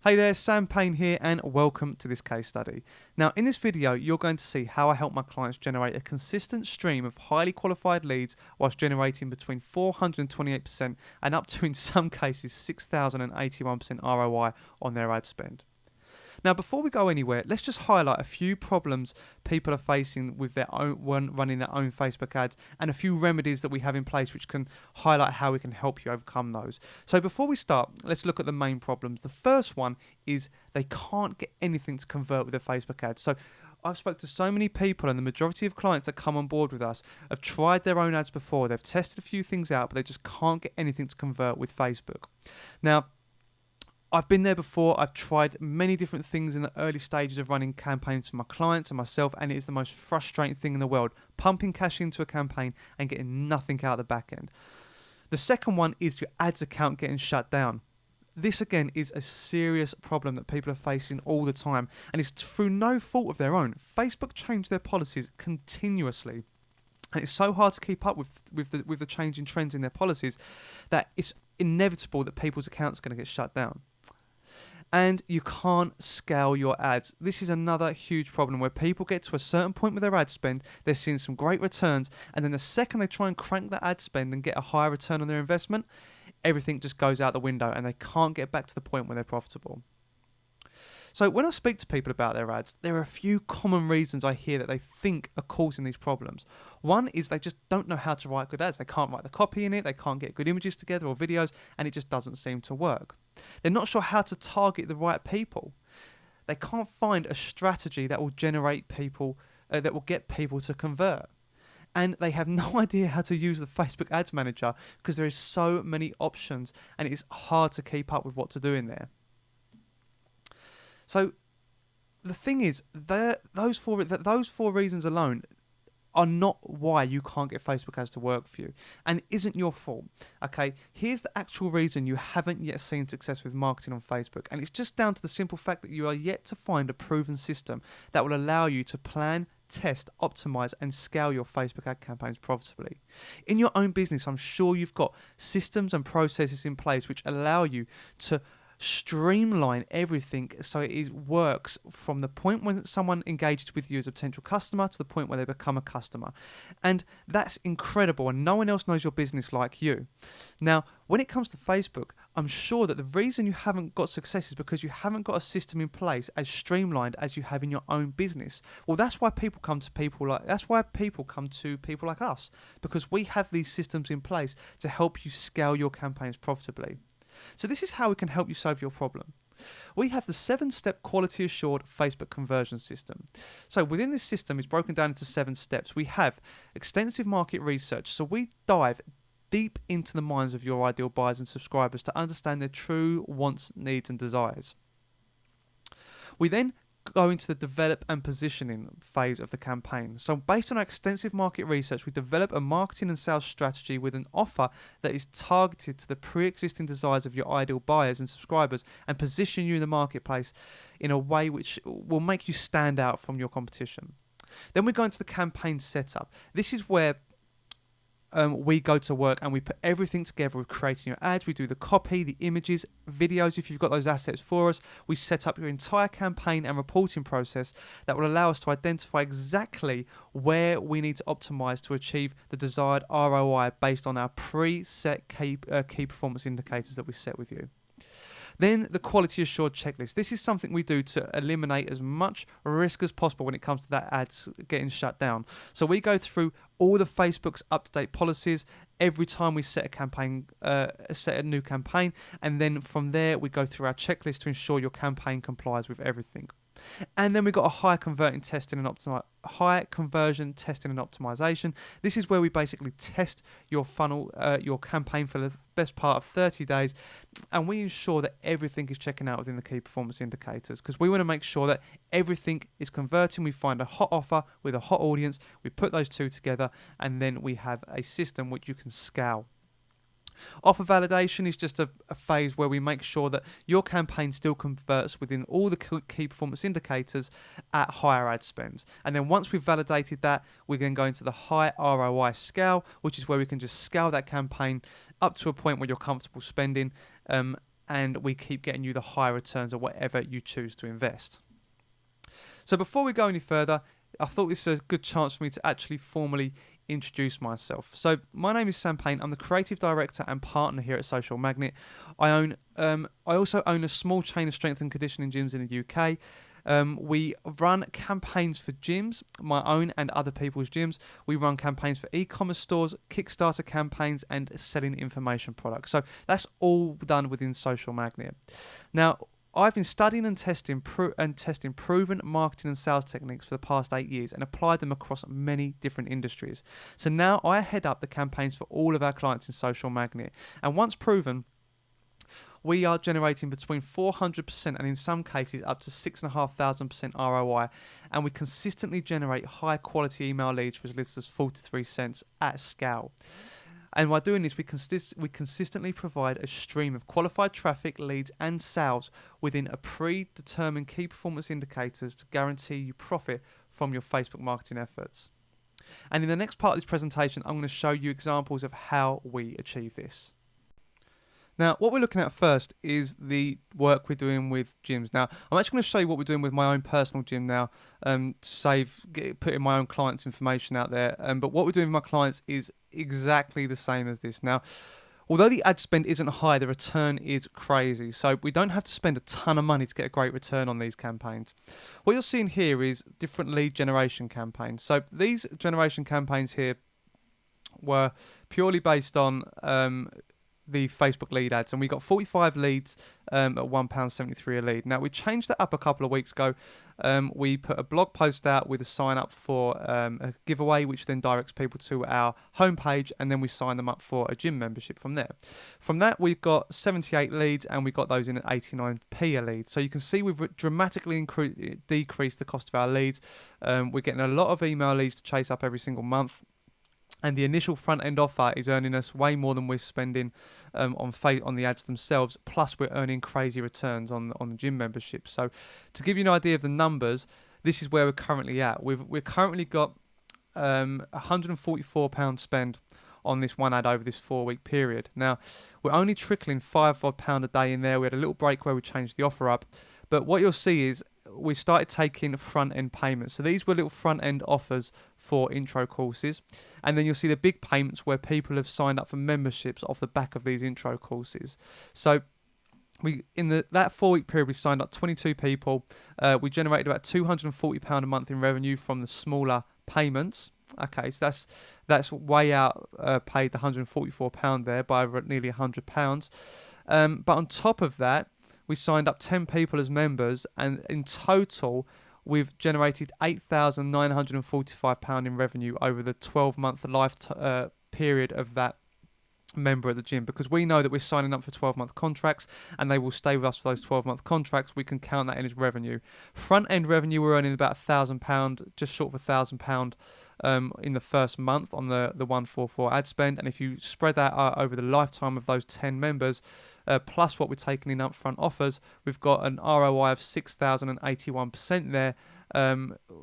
Hey there, Sam Payne here and welcome to this case study. Now in this video you're going to see how I help my clients generate a consistent stream of highly qualified leads whilst generating between 428% and up to in some cases 6,081% ROI on their ad spend. Now before we go anywhere, let's just highlight a few problems people are facing with their own running their own Facebook ads and a few remedies that we have in place which can highlight how we can help you overcome those. So before we start, let's look at the main problems. The first one is they can't get anything to convert with their Facebook ads. So I've spoke to so many people, and the majority of clients that come on board with us have tried their own ads before. They've tested a few things out, but they just can't get anything to convert with Facebook. Now, I've been there before. I've tried many different things in the early stages of running campaigns for my clients and myself, and it is the most frustrating thing in the world, pumping cash into a campaign and getting nothing out the back end. The second one is your ads account getting shut down. This again is a serious problem that people are facing all the time, and it's through no fault of their own. Facebook changed their policies continuously, and it's so hard to keep up with the changing trends in their policies that it's inevitable that people's accounts are going to get shut down. And you can't scale your ads. This is another huge problem where people get to a certain point with their ad spend, they're seeing some great returns, and then the second they try and crank that ad spend and get a higher return on their investment, everything just goes out the window and they can't get back to the point where they're profitable. So when I speak to people about their ads, there are a few common reasons I hear that they think are causing these problems. One is they just don't know how to write good ads. They can't write the copy in it, they can't get good images together or videos, and it just doesn't seem to work. They're not sure how to target the right people. They can't find a strategy that will generate people, that will get people to convert. And they have no idea how to use the Facebook Ads Manager because there is so many options and it is hard to keep up with what to do in there. So the thing is, those four reasons alone are not why you can't get Facebook ads to work for you, and it isn't your fault. Okay, here's the actual reason you haven't yet seen success with marketing on Facebook, and it's just down to the simple fact that you are yet to find a proven system that will allow you to plan, test, optimize, and scale your Facebook ad campaigns profitably. In your own business, I'm sure you've got systems and processes in place which allow you to streamline everything so it works from the point when someone engages with you as a potential customer to the point where they become a customer. And that's incredible, and no one else knows your business like you. Now, when it comes to Facebook, I'm sure that the reason you haven't got success is because you haven't got a system in place as streamlined as you have in your own business. Well, that's why people come to people like us, because we have these systems in place to help you scale your campaigns profitably. So this is how we can help you solve your problem. We have the 7-step quality assured Facebook conversion system. So within this system, it's broken down into 7 steps. We have extensive market research. So we dive deep into the minds of your ideal buyers and subscribers to understand their true wants, needs and desires. We then go into the develop and positioning phase of the campaign. So based on our extensive market research, we develop a marketing and sales strategy with an offer that is targeted to the pre-existing desires of your ideal buyers and subscribers and position you in the marketplace in a way which will make you stand out from your competition. Then we go into the campaign setup. This is where we go to work and we put everything together with creating your ads. We do the copy, the images, videos if you've got those assets for us. We set up your entire campaign and reporting process that will allow us to identify exactly where we need to optimize to achieve the desired ROI based on our preset key performance indicators that we set with you. Then the quality assured checklist. This is something we do to eliminate as much risk as possible when it comes to that ads getting shut down. So we go through all the Facebook's up-to-date policies every time we set a new campaign, and then from there we go through our checklist to ensure your campaign complies with everything. And then we've got a high conversion testing and optimization. This is where we basically test your funnel, your campaign for the best part of 30 days, and we ensure that everything is checking out within the key performance indicators because we want to make sure that everything is converting. We find a hot offer with a hot audience, we put those two together, and then we have a system which you can scale. Offer validation is just a phase where we make sure that your campaign still converts within all the key performance indicators at higher ad spends. And then once we've validated that, we then go into the high ROI scale, which is where we can just scale that campaign up to a point where you're comfortable spending and we keep getting you the higher returns of whatever you choose to invest. So before we go any further, I thought this was a good chance for me to actually formally introduce myself. So my name is Sam Payne. I'm the creative director and partner here at Social Magnet. I also own a small chain of strength and conditioning gyms in the UK. We run campaigns for gyms, my own and other people's gyms. We run campaigns for e-commerce stores, Kickstarter campaigns, and selling information products. So that's all done within Social Magnet. Now, I've been studying and testing proven marketing and sales techniques for the past 8 years and applied them across many different industries. So now I head up the campaigns for all of our clients in Social Magnet. And once proven, we are generating between 400% and in some cases up to 6,500% ROI, and we consistently generate high quality email leads for as little as 43 cents at scale. And by doing this, we consistently provide a stream of qualified traffic, leads and sales within a predetermined key performance indicators to guarantee you profit from your Facebook marketing efforts. And in the next part of this presentation, I'm going to show you examples of how we achieve this. Now, what we're looking at first is the work we're doing with gyms. Now, I'm actually going to show you what we're doing with my own personal gym now, to putting my own clients' information out there. But what we're doing with my clients is exactly the same as this. Now, although the ad spend isn't high, the return is crazy. So we don't have to spend a ton of money to get a great return on these campaigns. What you're seeing here is different lead generation campaigns. So these generation campaigns here were purely based on the Facebook lead ads, and we got 45 leads at £1.73 a lead. Now, we changed that up a couple of weeks ago. We put a blog post out with a sign up for a giveaway, which then directs people to our homepage, and then we sign them up for a gym membership from there. From that, we've got 78 leads, and we got those in at 89p a lead. So you can see we've dramatically decreased the cost of our leads. We're getting a lot of email leads to chase up every single month. And the initial front-end offer is earning us way more than we're spending on the ads themselves. Plus, we're earning crazy returns on the gym membership. So, to give you an idea of the numbers, this is where we're currently at. We've currently got £144 spend on this one ad over this 4-week period. Now, we're only trickling £5 a day in there. We had a little break where we changed the offer up. But what you'll see is we started taking front-end payments. So these were little front-end offers for intro courses. And then you'll see the big payments where people have signed up for memberships off the back of these intro courses. So in that 4-week period, we signed up 22 people. We generated about £240 a month in revenue from the smaller payments. Okay, so that's way out paid the £144 there by nearly £100. But on top of that, we signed up 10 people as members, and in total, we've generated £8,945 in revenue over the 12-month period of that member at the gym, because we know that we're signing up for 12-month contracts and they will stay with us for those 12-month contracts. We can count that in as revenue. Front-end revenue, we're earning about £1,000, just short of £1,000 in the first month on the 144 ad spend, and if you spread that out over the lifetime of those 10 members, plus what we're taking in upfront offers, we've got an ROI of 6,081% there.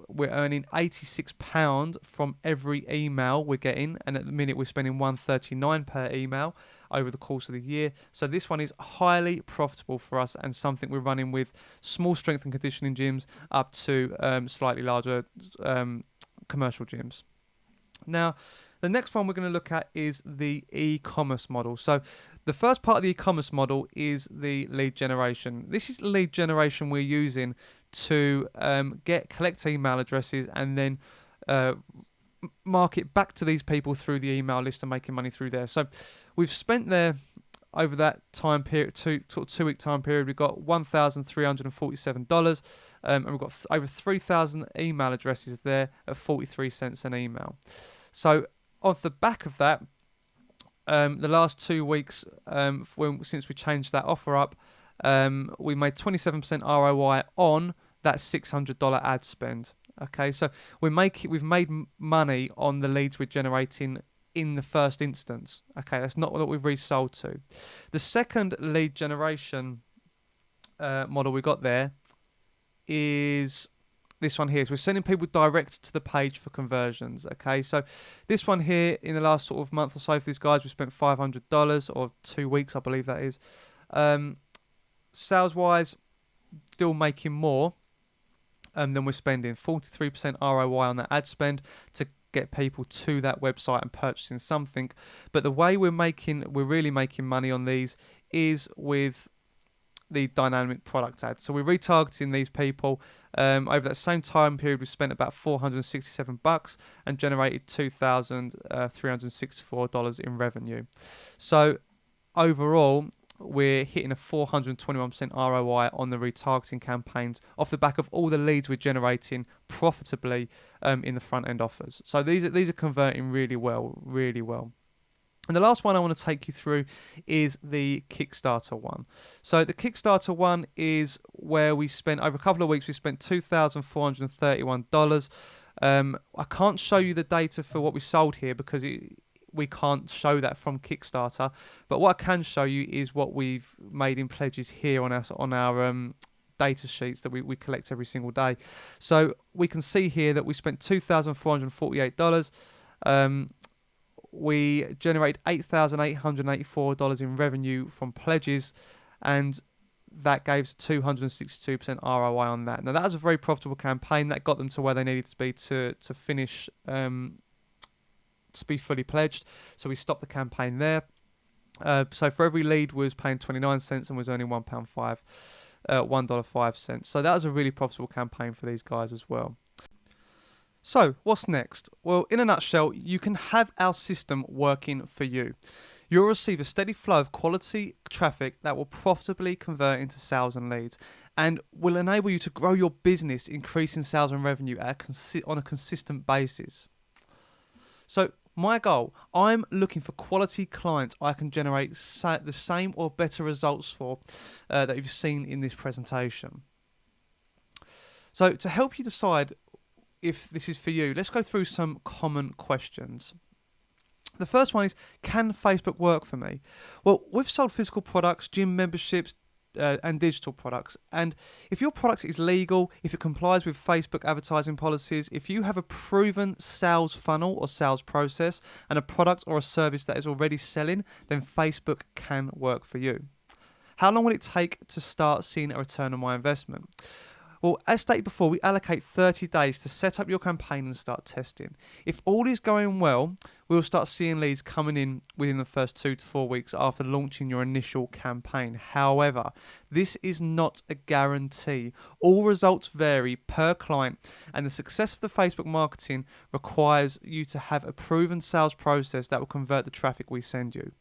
We're earning £86 from every email we're getting, and at the minute we're spending £139 per email over the course of the year. So this one is highly profitable for us, and something we're running with small strength and conditioning gyms up to slightly larger commercial gyms. Now, the next one we're going to look at is the e-commerce model. So the first part of the e-commerce model is the lead generation. This is lead generation we're using to collect email addresses and then market back to these people through the email list and making money through there. So we've spent there over that time period, 2-week time period, we've got $1,347, and we've got over 3,000 email addresses there at 43 cents an email. So off the back of that, the last 2 weeks, since we changed that offer up, we made 27% ROI on that $600 ad spend. Okay, so we've made money on the leads we're generating in the first instance. Okay, that's not what we've resold to. The second lead generation model we got there is this one here. So we're sending people direct to the page for conversions. Okay, so this one here, in the last sort of month or so for these guys, we spent $500, or 2 weeks, I believe that is. sales wise, still making more than we're spending. 43% ROI on that ad spend to get people to that website and purchasing something. But the way we're really making money on these is with the dynamic product ads. So we're retargeting these people. Over that same time period, we spent about $467 and generated $2,364 in revenue. So overall, we're hitting a 421% ROI on the retargeting campaigns off the back of all the leads we're generating profitably in the front end offers. So these are converting really well, really well. And the last one I want to take you through is the Kickstarter one. So the Kickstarter one is where we spent, over a couple of weeks, we spent $2,431. I can't show you the data for what we sold here because we can't show that from Kickstarter. But what I can show you is what we've made in pledges here on our data sheets that we collect every single day. So we can see here that we spent $2,448. We generated $8,884 in revenue from pledges, and that gave us 262% ROI on that. Now that was a very profitable campaign that got them to where they needed to be to finish, to be fully pledged. So we stopped the campaign there. So for every lead was paying 29 cents and was earning $1.05. So that was a really profitable campaign for these guys as well. So, what's next? Well, in a nutshell, you can have our system working for you. You'll receive a steady flow of quality traffic that will profitably convert into sales and leads and will enable you to grow your business, increasing sales and revenue on a consistent basis. So, my goal, I'm looking for quality clients I can generate the same or better results for that you've seen in this presentation. So, to help you decide if this is for you, let's go through some common questions. The first one is, can Facebook work for me? Well, we've sold physical products, gym memberships, and digital products. And if your product is legal, if it complies with Facebook advertising policies, if you have a proven sales funnel or sales process and a product or a service that is already selling, then Facebook can work for you. How long will it take to start seeing a return on my investment? Well, as stated before, we allocate 30 days to set up your campaign and start testing. If all is going well, we'll start seeing leads coming in within the first 2 to 4 weeks after launching your initial campaign. However, this is not a guarantee. All results vary per client, and the success of the Facebook marketing requires you to have a proven sales process that will convert the traffic we send you.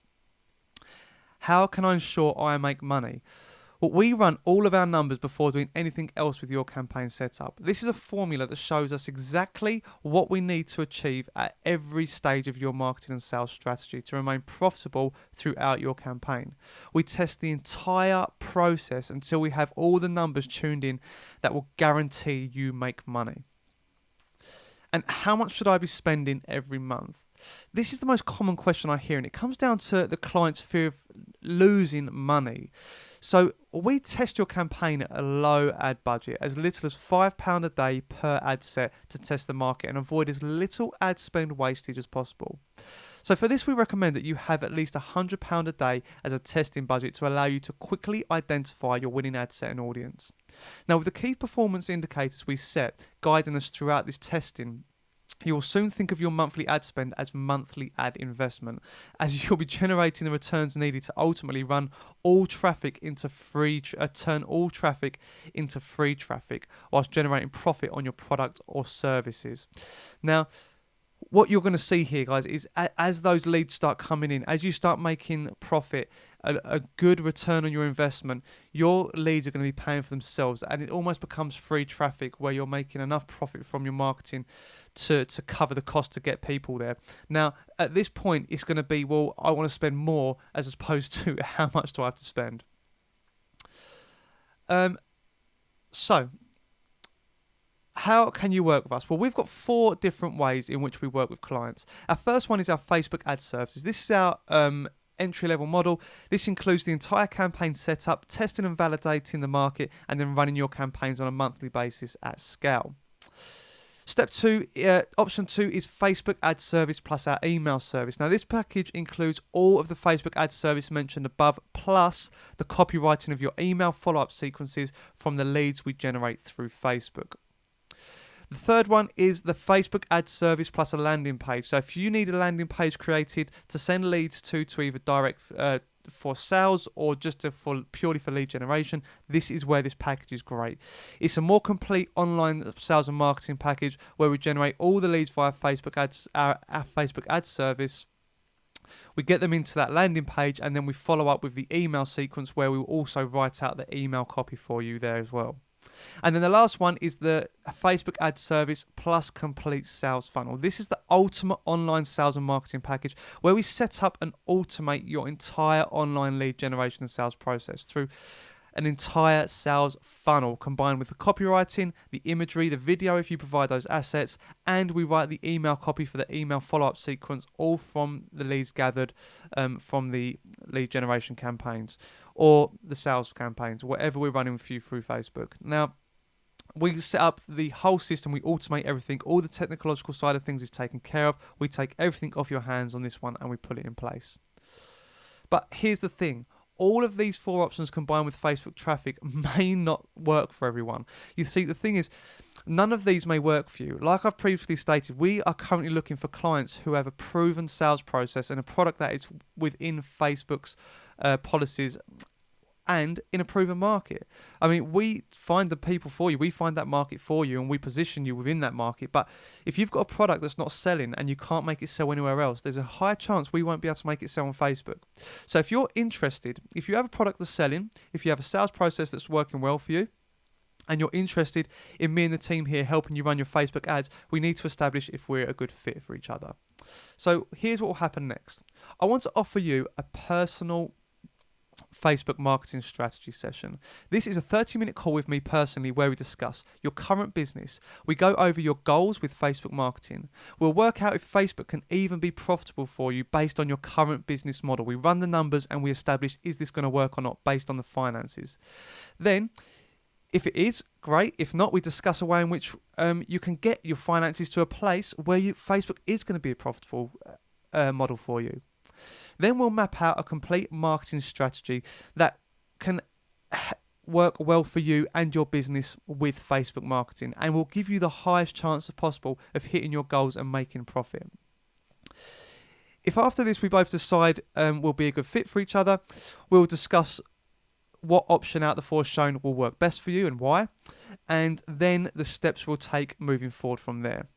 How can I ensure I make money? Well, we run all of our numbers before doing anything else with your campaign setup. This is a formula that shows us exactly what we need to achieve at every stage of your marketing and sales strategy to remain profitable throughout your campaign. We test the entire process until we have all the numbers tuned in that will guarantee you make money. And how much should I be spending every month? This is the most common question I hear, and it comes down to the client's fear of losing money. So we test your campaign at a low ad budget, as little as £5 a day per ad set to test the market and avoid as little ad spend wastage as possible. So for this, we recommend that you have at least £100 a day as a testing budget to allow you to quickly identify your winning ad set and audience. Now, with the key performance indicators we set guiding us throughout this testing, you will soon think of your monthly ad spend as monthly ad investment, as you'll be generating the returns needed to ultimately turn all traffic into free traffic, whilst generating profit on your product or services. Now, what you're going to see here, guys, is as those leads start coming in, as you start making profit, a good return on your investment, your leads are going to be paying for themselves, and it almost becomes free traffic where you're making enough profit from your marketing to cover the cost to get people there. Now, at this point, it's going to be, well, I want to spend more as opposed to how much do I have to spend. So, how can you work with us? Well, we've got 4 different ways in which we work with clients. Our first one is our Facebook ad services. This is our entry-level model. This includes the entire campaign setup, testing and validating the market, and then running your campaigns on a monthly basis at scale. Step 2, option 2 is Facebook ad service plus our email service. Now this package includes all of the Facebook ad service mentioned above, plus the copywriting of your email follow-up sequences from the leads we generate through Facebook. The third one is the Facebook ad service plus a landing page. So if you need a landing page created to send leads to either direct for sales or just purely for lead generation, this is where this package is great. It's a more complete online sales and marketing package where we generate all the leads via Facebook ads, our Facebook ad service. We get them into that landing page, and then we follow up with the email sequence where we will also write out the email copy for you there as well. And then the last one is the Facebook ad service plus complete sales funnel. This is the ultimate online sales and marketing package where we set up and automate your entire online lead generation and sales process through an entire sales funnel combined with the copywriting, the imagery, the video if you provide those assets, and we write the email copy for the email follow-up sequence, all from the leads gathered from the lead generation campaigns or the sales campaigns, whatever we're running for you through Facebook. Now, we set up the whole system, we automate everything, all the technological side of things is taken care of, we take everything off your hands on this one and we put it in place. But here's the thing. All of these 4 options combined with Facebook traffic may not work for everyone. You see, the thing is, none of these may work for you. Like I've previously stated, we are currently looking for clients who have a proven sales process and a product that is within Facebook's policies and in a proven market. I mean, we find the people for you, we find that market for you, and we position you within that market. But if you've got a product that's not selling and you can't make it sell anywhere else, there's a high chance we won't be able to make it sell on Facebook. So if you're interested, if you have a product that's selling, if you have a sales process that's working well for you, and you're interested in me and the team here helping you run your Facebook ads, we need to establish if we're a good fit for each other. So here's what will happen next. I want to offer you a personal Facebook marketing strategy session. This is a 30-minute call with me personally where we discuss your current business. We go over your goals with Facebook marketing. We'll work out if Facebook can even be profitable for you based on your current business model. We run the numbers and we establish, is this going to work or not based on the finances. Then, if it is, great. If not, we discuss a way in which you can get your finances to a place where Facebook is going to be a profitable model for you. Then we'll map out a complete marketing strategy that can work well for you and your business with Facebook marketing, and will give you the highest chance possible of hitting your goals and making profit. If after this we both decide we'll be a good fit for each other, we'll discuss what option out of the 4 shown will work best for you and why, and then the steps we'll take moving forward from there.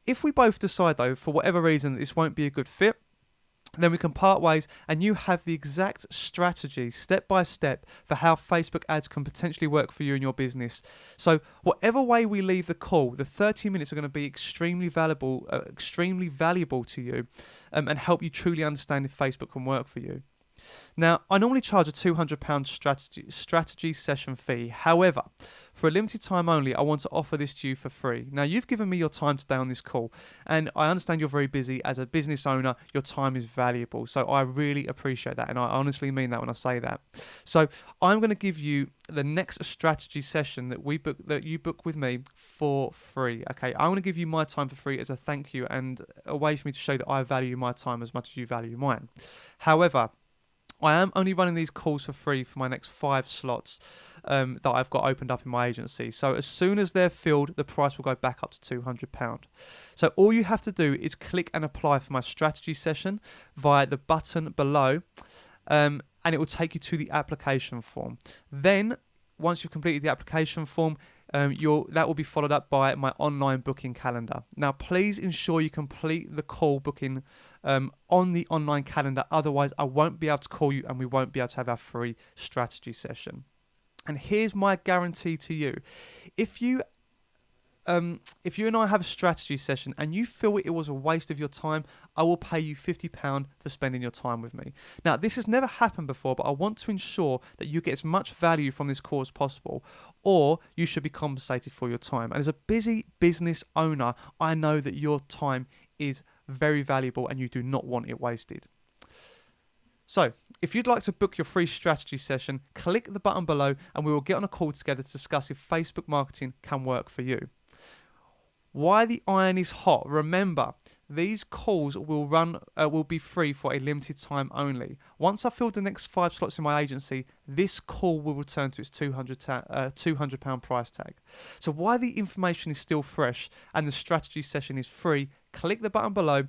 If we both decide, though, for whatever reason, that this won't be a good fit, then we can part ways and you have the exact strategy, step by step, for how Facebook ads can potentially work for you and your business. So whatever way we leave the call, the 30 minutes are going to be extremely valuable to you and help you truly understand if Facebook can work for you. Now, I normally charge a £200 strategy session fee. However, for a limited time only, I want to offer this to you for free. Now, you've given me your time today on this call, and I understand you're very busy. As a business owner, your time is valuable. So I really appreciate that, and I honestly mean that when I say that. So I'm going to give you the next strategy session that you book with me for free. Okay, I'm going to give you my time for free as a thank you and a way for me to show that I value my time as much as you value mine. However, I am only running these calls for free for my next 5 slots that I've got opened up in my agency. So as soon as they're filled, the price will go back up to £200. So all you have to do is click and apply for my strategy session via the button below, and it will take you to the application form. Then, once you've completed the application form, that will be followed up by my online booking calendar. Now, please ensure you complete the call booking on the online calendar. Otherwise, I won't be able to call you and we won't be able to have our free strategy session. And here's my guarantee to you. If you and I have a strategy session and you feel it was a waste of your time, I will pay you £50 for spending your time with me. Now, this has never happened before, but I want to ensure that you get as much value from this call as possible, or you should be compensated for your time. And as a busy business owner, I know that your time is very valuable and you do not want it wasted. So, if you'd like to book your free strategy session, click the button below and we will get on a call together to discuss if Facebook marketing can work for you. Why the iron is hot. Remember, these calls will be free for a limited time only. Once I fill the next 5 slots in my agency, this call will return to its £200 price tag. So why the information is still fresh and the strategy session is free, click the button below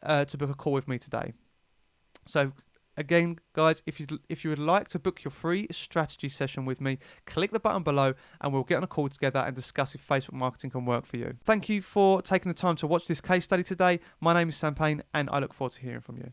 to book a call with me today. So again, guys, if you would like to book your free strategy session with me, click the button below and we'll get on a call together and discuss if Facebook marketing can work for you. Thank you for taking the time to watch this case study today. My name is Sam Payne and I look forward to hearing from you.